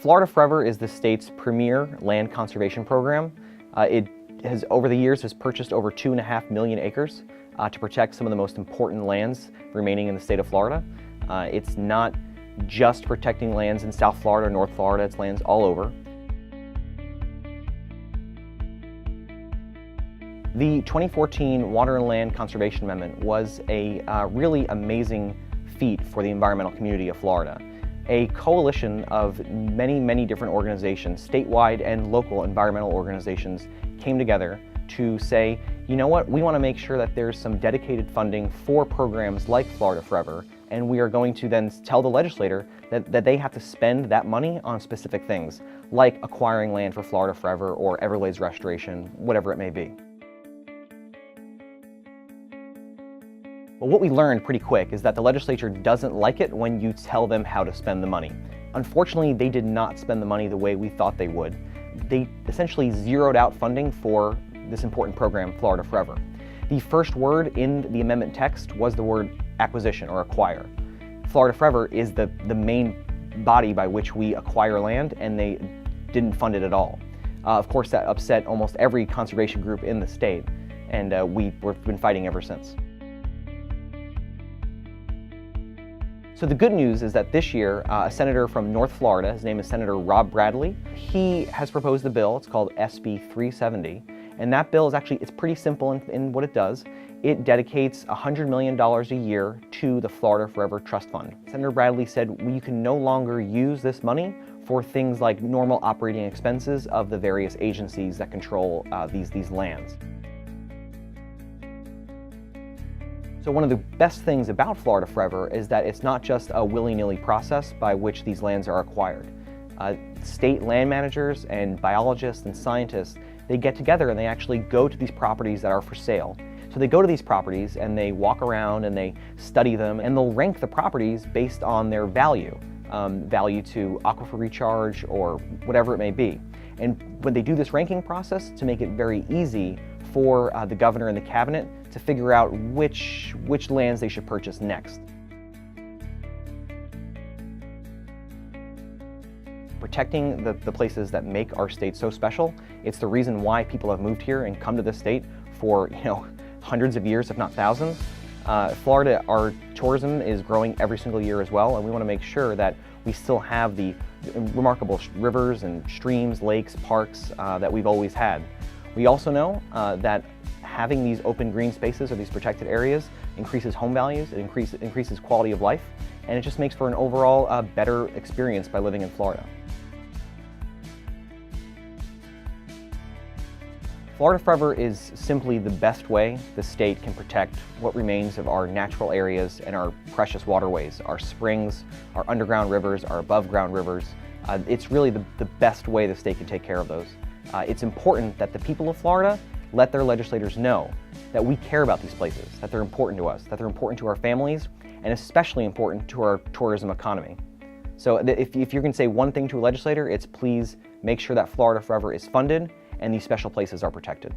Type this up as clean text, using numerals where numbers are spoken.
Florida Forever is the state's premier land conservation program. It has, over the years, has purchased over 2.5 million acres to protect some of the most important lands remaining in the state of Florida. It's not just protecting lands in South Florida or North Florida, it's lands all over. The 2014 Water and Land Conservation Amendment was a really amazing feat for the environmental community of Florida. A coalition of many different organizations, statewide and local environmental organizations, came together to say, you know what, we want to make sure that there's some dedicated funding for programs like Florida Forever, and we are going to then tell the legislator that they have to spend that money on specific things, like acquiring land for Florida Forever or Everglades restoration, whatever it may be. Well, what we learned pretty quick is that the legislature doesn't like it when you tell them how to spend the money. Unfortunately, they did not spend the money the way we thought they would. They essentially zeroed out funding for this important program, Florida Forever. The first word in the amendment text was the word acquisition or acquire. Florida Forever is the main body by which we acquire land, and they didn't fund it at all. Of course, that upset almost every conservation group in the state, and we've been fighting ever since. So the good news is that this year, a senator from North Florida, his name is Senator Rob Bradley, he has proposed a bill. It's called SB 370, and that bill is it's pretty simple in what it does. It dedicates $100 million a year to the Florida Forever Trust Fund. Senator Bradley said you can no longer use this money for things like normal operating expenses of the various agencies that control these lands. So one of the best things about Florida Forever is that it's not just a willy-nilly process by which these lands are acquired. State land managers and biologists and scientists, they get together and they actually go to these properties that are for sale. So they go to these properties and they walk around and they study them, and they'll rank the properties based on their value, value to aquifer recharge or whatever it may be. And when they do this ranking process, to make it very easy for the governor and the cabinet to figure out which lands they should purchase next. Protecting the places that make our state so special, it's the reason why people have moved here and come to this state for, hundreds of years, if not thousands. Florida, our tourism is growing every single year as well, and we want to make sure that we still have the remarkable rivers and streams, lakes, parks that we've always had. We also know that having these open green spaces or these protected areas increases home values, it increases quality of life, and it just makes for an overall better experience by living in Florida. Florida Forever is simply the best way the state can protect what remains of our natural areas and our precious waterways, our springs, our underground rivers, our above ground rivers. It's really the best way the state can take care of those. It's important that the people of Florida let their legislators know that we care about these places, that they're important to us, that they're important to our families, and especially important to our tourism economy. So if you're going to say one thing to a legislator, it's please make sure that Florida Forever is funded and these special places are protected.